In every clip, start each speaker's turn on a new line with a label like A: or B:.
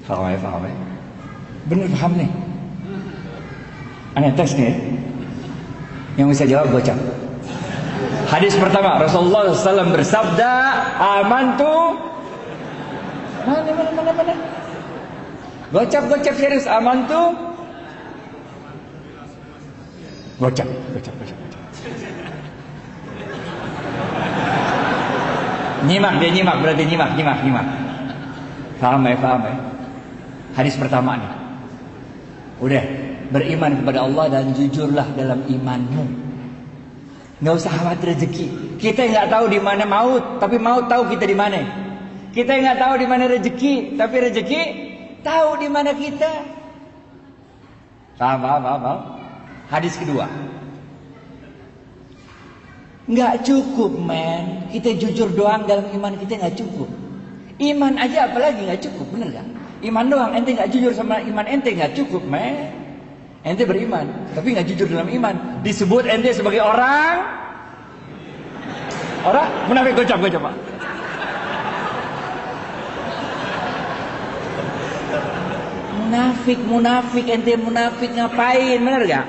A: Faham ya? Bener paham nih. Aneh tes nih. Yang bisa jawab gocap. Hadis pertama, Rasulullah SAW bersabda, amantu. Mana? Gocap serius, amantu. Gocap. Nyimak berarti nyimak. Paham ya? Hadis pertama nih. Udah, beriman kepada Allah dan jujurlah dalam imanmu. Nggak usah khawatir rezeki. Kita nggak tahu di mana maut, tapi maut tahu kita di mana. Kita nggak tahu di mana rezeki, tapi rezeki tahu di mana kita. Paham. Hadis kedua. Nggak cukup, men. Kita jujur doang dalam iman kita nggak cukup. Iman aja apalagi nggak cukup, bener gak? Iman doang, ente nggak jujur sama iman ente nggak cukup, men. Ente beriman, tapi nggak jujur dalam iman. Disebut ente sebagai orang munafik. Gocap Pak. Munafik, ente munafik ngapain, bener gak?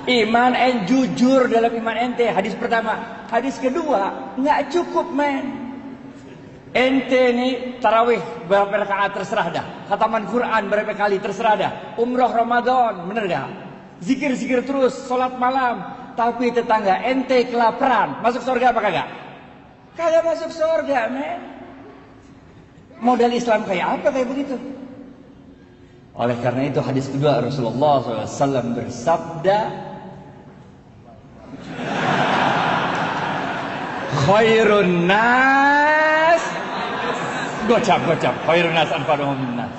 A: Iman and jujur dalam iman ente. Hadis pertama. Hadis kedua, nggak cukup, men. Ente nih tarawih berapa rakaat terserah dah. Khataman Quran berapa kali terserah dah. Umroh Ramadan, bener gak? Zikir terus, sholat malam. Tapi tetangga ente kelaparan, masuk surga apa kagak? Kagak masuk surga, men. Modal Islam kayak apa kayak begitu? Oleh karena itu hadis kedua Rasulullah SAW bersabda, khairun nas. Gocap. Khairun nas anfa'uhum linnas.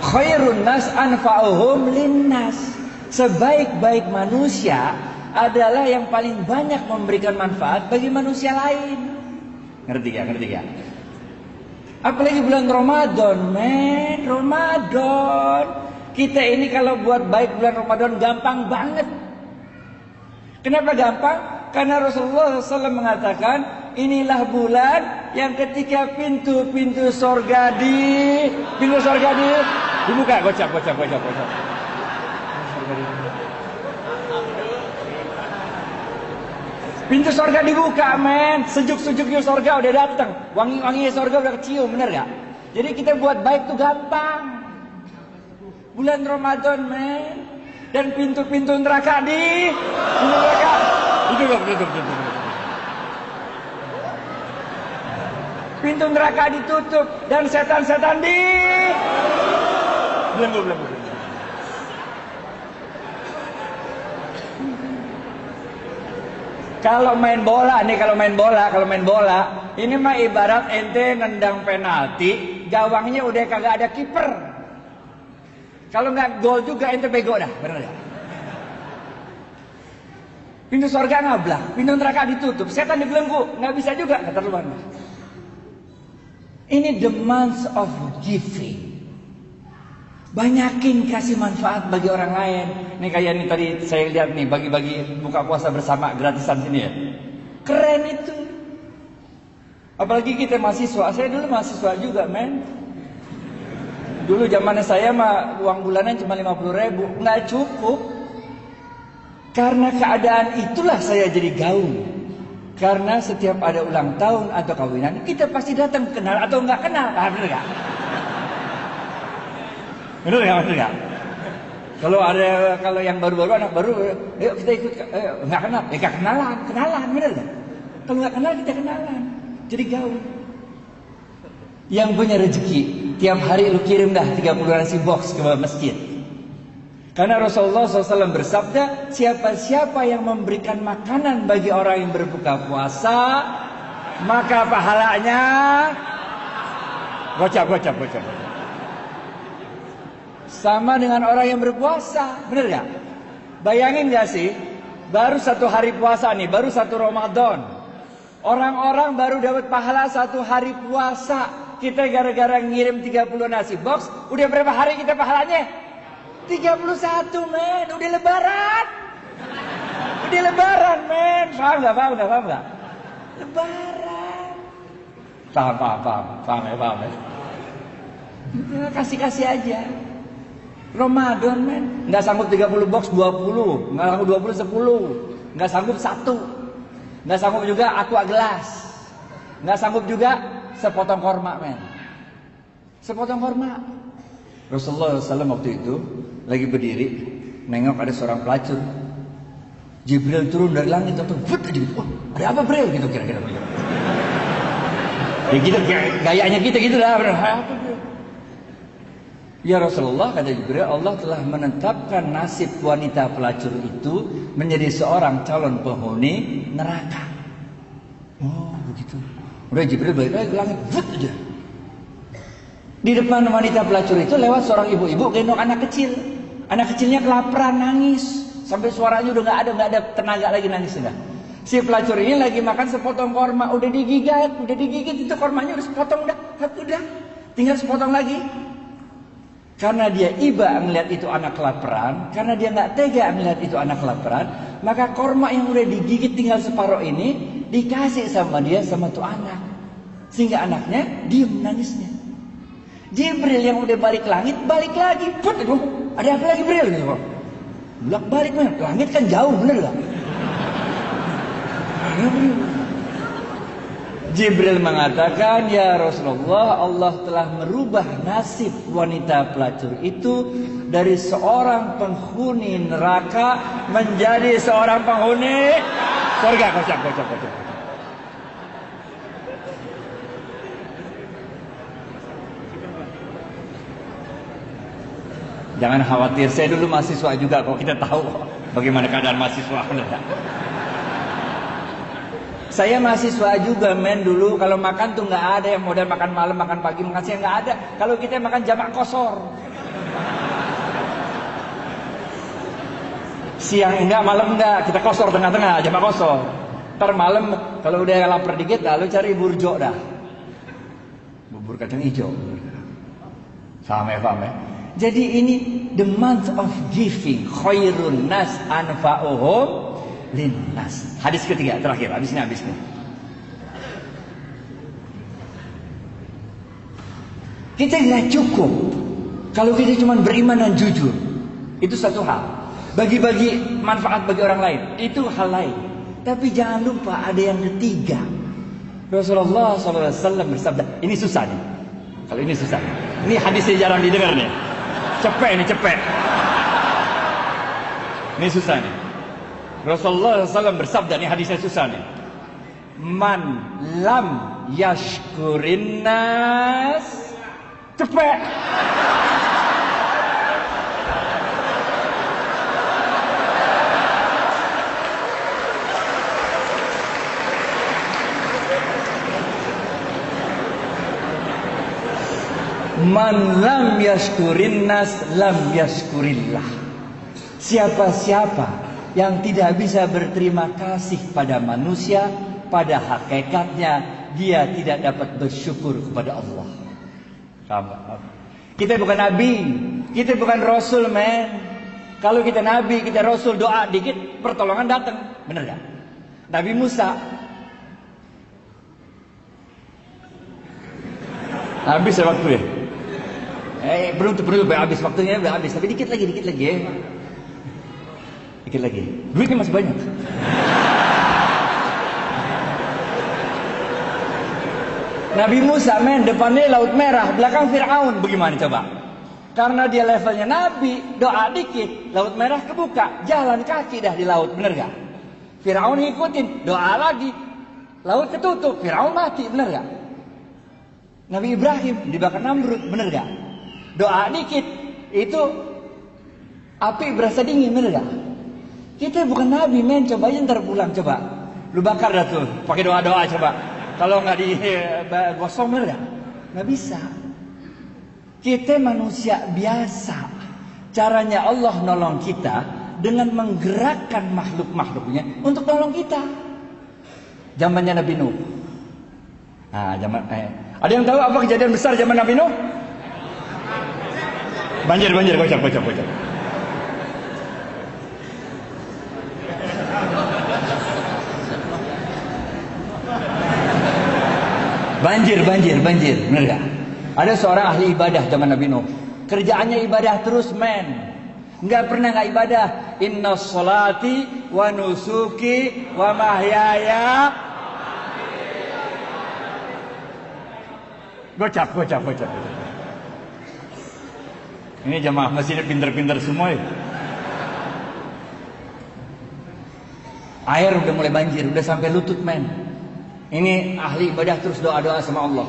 A: Khairun nas anfa'uhum linnas. Sebaik-baik manusia adalah yang paling banyak memberikan manfaat bagi manusia lain. Ngerti gak? Apalagi bulan Ramadan, men. Ramadan. Kita ini kalau buat baik bulan Ramadan gampang banget. Kenapa gampang? Karena Rasulullah SAW mengatakan, inilah bulan yang ketika pintu surga dibuka. Gocap. Pintu surga dibuka, men. Sejuk-sejuknya surga udah datang. Wangi-wanginya surga udah kecium, bener gak? Jadi kita buat baik tuh gampang. Bulan Ramadan, men. Dan pintu-pintu neraka ditutup. Pintu neraka ditutup dan setan-setan belum. Kalau main bola, ini mah ibarat ente nendang penalti, gawangnya udah kagak ada kiper. Kalau nggak gol juga ente bego dah, benar gak? Pintu surga ngablak, pintu neraka ditutup, setan dibelenggu, nggak bisa juga, keterlaluan. Ini the month of giving. Banyakin kasih manfaat bagi orang lain. Nih kayak ini tadi saya lihat nih, bagi-bagi buka puasa bersama gratisan sini ya. Keren itu. Apalagi kita mahasiswa. Saya dulu mahasiswa juga, men. Dulu zamannya saya mah uang bulanan cuma 50.000, nggak cukup. Karena keadaan itulah saya jadi gaul. Karena setiap ada ulang tahun atau kawinan, kita pasti datang, kenal atau nggak kenal. Bener nggak? Bener nggak? Kalau yang baru-baru, anak baru, yuk kita ikut, nggak kenal, kenalan, bener nggak? Kalau nggak kenal kita kenalan, jadi gaul. Yang punya rezeki, tiap hari lu kirim dah 30 nasi box ke masjid. Karena Rasulullah SAW bersabda, siapa yang memberikan makanan bagi orang yang berbuka puasa, maka pahalanya gocap. Sama dengan orang yang berpuasa, bener gak? Bayangin gak sih, baru 1 hari puasa nih, baru 1 Ramadan. Orang-orang baru dapat pahala 1 hari puasa. Kita gara-gara ngirim 30 nasi box, udah berapa hari kita pahalanya? 31, men. Udah lebaran, men. Paham gak? Lebaran. Paham ya. Kasih aja. Ramadan men, nggak sanggup 30 box 20, nggak sanggup 20 10, nggak sanggup 1, nggak sanggup juga aqua gelas, nggak sanggup juga sepotong korma men, sepotong korma. Rasulullah SAW waktu itu lagi berdiri, nengok ada seorang pelacur. Jibril turun dari langit atau ada apa Bril gitu kira-kira. Ya gitu gayanya kita gitu dah. Ya Rasulullah, kata Jibril, Allah telah menetapkan nasib wanita pelacur itu menjadi seorang calon penghuni neraka. Oh begitu. Udah Jibril balik lagi ke langit, aja. Di depan wanita pelacur itu lewat seorang ibu-ibu gendong anak kecil. Anak kecilnya kelaparan, nangis. Sampai suaranya udah nggak ada tenaga lagi nangis sudah. Si pelacur ini lagi makan sepotong korma, udah digigit itu kormanya udah sepotong udah, tinggal sepotong lagi. Karena dia iba melihat itu anak kelaparan, karena dia nggak tega melihat itu anak kelaparan, maka korma yang udah digigit tinggal separuh ini dikasih sama dia sama tuh anak, sehingga anaknya diem nangisnya. Jibril yang udah balik langit balik lagi, ada apa lagi Jibril? Bolak balik man, langit kan jauh bener gak? Jibril mengatakan, ya Rasulullah, Allah telah merubah nasib wanita pelacur itu dari seorang penghuni neraka menjadi seorang penghuni surga. Kocak. Jangan khawatir, saya dulu mahasiswa juga kok, kita tahu bagaimana keadaan mahasiswa. Saya mahasiswa juga men dulu, kalau makan tuh nggak ada yang model makan malam, makan pagi, makan siang nggak ada. Kalau kita makan jamak kosor. Siang enggak, malam enggak, kita kosor tengah-tengah, jamak kosor. Ntar malam kalau udah lapar dikit lalu cari burjo dah. Bubur kacang hijau. Sama ya. Jadi ini the month of giving, khairun nas anfa'uhum linnas. Hadis ketiga terakhir, habis ini. Kita nggak cukup kalau kita cuma beriman dan jujur. Itu satu hal. Bagi-bagi manfaat bagi orang lain, itu hal lain. Tapi jangan lupa ada yang ketiga. Rasulullah SAW bersabda, ini susah nih. Kalau ini susah. Ini hadisnya jarang didengar nih. Cepet. Ini susah nih. Rasulullah SAW bersabda, ini hadisnya susah nih. Man lam yashkurin nas. Cepet. Man lam yashkurin nas lam yashkurillah. Siapa-siapa yang tidak bisa berterima kasih pada manusia, pada hakikatnya dia tidak dapat bersyukur kepada Allah. Kita bukan nabi, kita bukan rasul men. Kalau kita nabi, kita rasul, doa dikit pertolongan datang, bener gak? Nabi Musa habis ya waktu ya. Belum habis waktunya, udah habis. Tapi dikit lagi ya. Dikit lagi. Duitnya masih banyak. Nabi Musa men, depannya Laut Merah, belakang Fir'aun. Bagaimana coba? Karena dia levelnya Nabi, doa dikit, Laut Merah kebuka, jalan kaki dah di laut, bener gak? Fir'aun ngikutin, doa lagi, laut ketutup, Fir'aun mati, bener gak? Nabi Ibrahim dibakar Namrud, bener gak? Doa dikit, itu api berasa dingin, bener gak? Kita bukan Nabi men, coba aja ntar pulang coba. Lu bakar dah tuh, pakai doa-doa coba. Kalau nggak digosong bener nggak bisa. Kita manusia biasa. Caranya Allah nolong kita dengan menggerakkan makhluk-makhluknya untuk nolong kita. Zamannya Nabi Nuh. Ada yang tahu apa kejadian besar zaman Nabi Nuh? Banjir, kocak. Banjir, benar gak? Ada seorang ahli ibadah zaman Nabi Nuh. Kerjaannya ibadah terus, men. Nggak pernah nggak ibadah. Inna sholati wa nusuki wa mahyaya. Gocap. Ini jamaah masjidnya pinter-pinter semua ya. Air udah mulai banjir, udah sampai lutut, men. Ini ahli ibadah terus doa-doa sama Allah.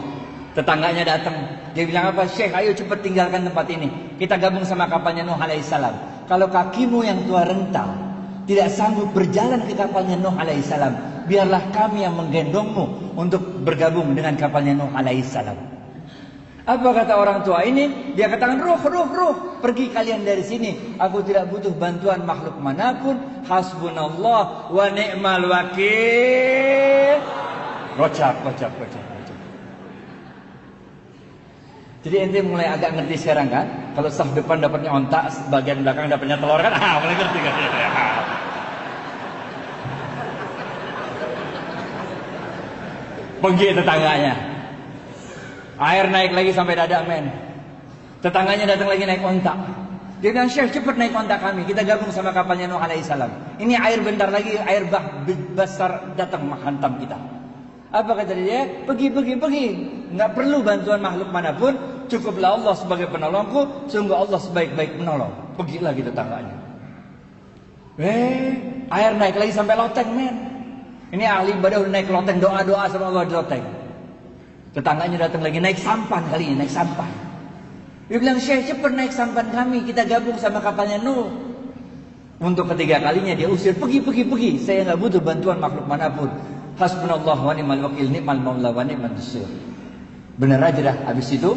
A: Tetangganya datang, dia bilang apa? Syekh, ayo cepat tinggalkan tempat ini. Kita gabung sama kapalnya Nuh alaihissalam. Kalau kakimu yang tua rental tidak sanggup berjalan ke kapalnya Nuh alaihissalam, biarlah kami yang menggendongmu untuk bergabung dengan kapalnya Nuh alaihissalam. Apa kata orang tua ini? Dia katakan, ruh, pergi kalian dari sini. Aku tidak butuh bantuan makhluk manapun. Hasbunallah wa ni'mal wakil. Gocap. Jadi ente mulai agak ngerti sekarang kan? Kalau saf depan dapatnya ontak, bagian belakang dapatnya telur kan? Mulai ngerti kan? Pergi tetangganya. Air naik lagi sampai dada, men. Tetangganya datang lagi naik ontak. Dia bilang, Syekh, cepat naik ontak kami. Kita gabung sama kapalnya Nuh alaihissalam. Ini air bentar lagi, air besar datang menghantam kita. Apa kata dia? Pergi. Nggak perlu bantuan makhluk manapun. Cukuplah Allah sebagai penolongku. Sungguh Allah sebaik-baik penolong. Pergi lagi tetangganya. Air naik lagi sampai loteng, men. Ini ahli ibadah udah naik loteng, doa-doa sama Allah di loteng. Tetangganya datang lagi, naik sampan kali ini, naik sampan. Dia bilang, Syekh, cepat naik sampan kami. Kita gabung sama kapalnya Nuh. Untuk ketiga kalinya dia usir, pergi. Saya nggak butuh bantuan makhluk manapun. Hasbunallah wa ni'mal wakil, ni'mal maula wa ni'man nasir. Benar aja dah. Habis itu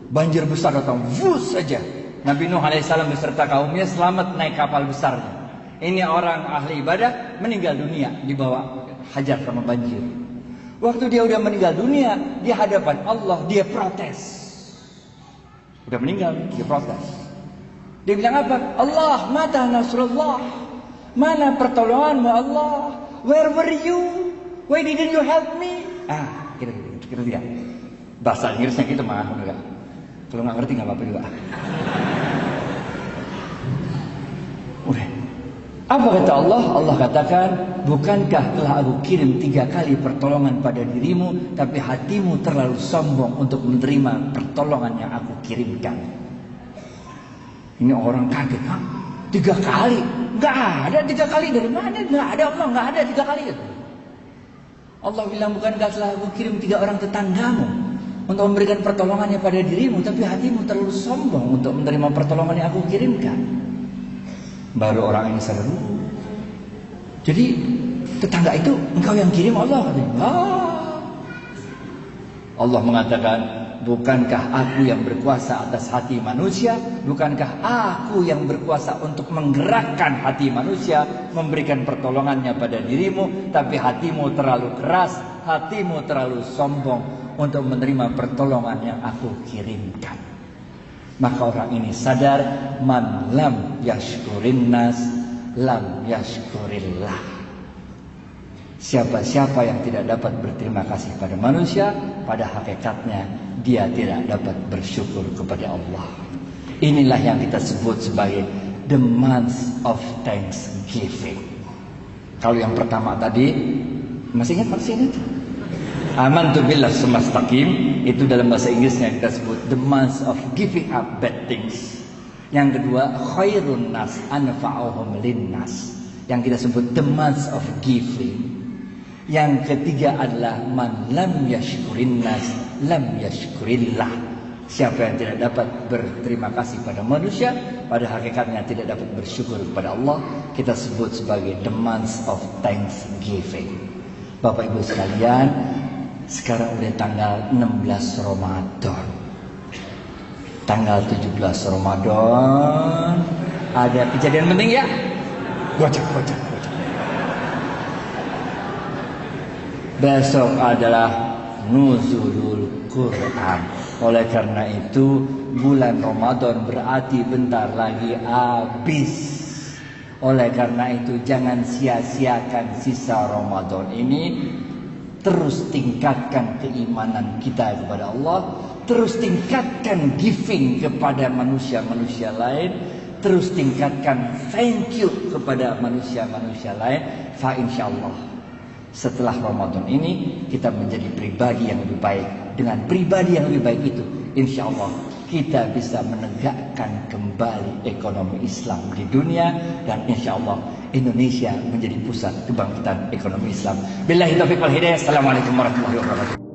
A: banjir besar datang, vus saja. Nabi Nuh alaihissalam beserta kaumnya selamat naik kapal besarnya. Ini orang ahli ibadah meninggal dunia dibawa hajar sama banjir. Waktu dia udah meninggal dunia di hadapan Allah, dia protes. Udah meninggal, dia protes. Dia bilang apa? Allah, mata nasrullah. Mana pertolonganmu Allah? Where were you? Why didn't you help me? Kira lihat. Bahasa Inggrisnya gitu mah, enggak. Kalau nggak ngerti nggak apa-apa juga. Udah. Apa kata Allah? Allah katakan, bukankah telah aku kirim 3 kali pertolongan pada dirimu, tapi hatimu terlalu sombong untuk menerima pertolongan yang aku kirimkan. Ini orang kaget, 3 kali? Nggak ada 3 kali, dari mana? Nggak ada Allah, nggak ada 3 kali. Allah bilang, bukankah telah aku kirim 3 orang tetanggamu untuk memberikan pertolongannya pada dirimu, tapi hatimu terlalu sombong untuk menerima pertolongan yang aku kirimkan. Baru orang ini sadar. Jadi tetangga itu engkau yang kirim Allah. Allah mengatakan, bukankah aku yang berkuasa atas hati manusia? Bukankah aku yang berkuasa untuk menggerakkan hati manusia, memberikan pertolongannya pada dirimu, tapi hatimu terlalu keras, hatimu terlalu sombong untuk menerima pertolongan yang aku kirimkan. Maka orang ini sadar, man lam yashkurin nas lam yashkurillah. Siapa-siapa yang tidak dapat berterima kasih pada manusia, pada hakikatnya dia tidak dapat bersyukur kepada Allah. Inilah yang kita sebut sebagai the month of thanksgiving. Kalau yang pertama tadi, masih ingat? Amantu billah sumastaqim, itu dalam bahasa Inggrisnya kita sebut the month of giving up bad things. Yang kedua, khairun nas anfa'uhum linnas, yang kita sebut the month of giving. Yang ketiga adalah man lam yashkurin nas lam yashkurillah. Siapa yang tidak dapat berterima kasih pada manusia, pada hakikatnya tidak dapat bersyukur kepada Allah, kita sebut sebagai the month of thanksgiving. Bapak Ibu sekalian, sekarang udah tanggal 16 Ramadan. Tanggal 17 Ramadan ada kejadian penting ya? Gocak. Besok adalah nuzulul Quran. Oleh karena itu bulan Ramadan berarti bentar lagi habis. Oleh karena itu jangan sia-siakan sisa Ramadan ini. terus tingkatkan keimanan kita kepada Allah, terus tingkatkan giving kepada manusia-manusia lain, terus tingkatkan thank you kepada manusia-manusia lain. Fa insyaallah setelah Ramadan ini kita menjadi pribadi yang lebih baik. Dengan pribadi yang lebih baik itu, insyaallah kita bisa menegakkan kembali ekonomi Islam di dunia, dan insyaallah Indonesia menjadi pusat kebangkitan ekonomi Islam. Billahi taufiq wal hidayah. Assalamualaikum warahmatullahi wabarakatuh.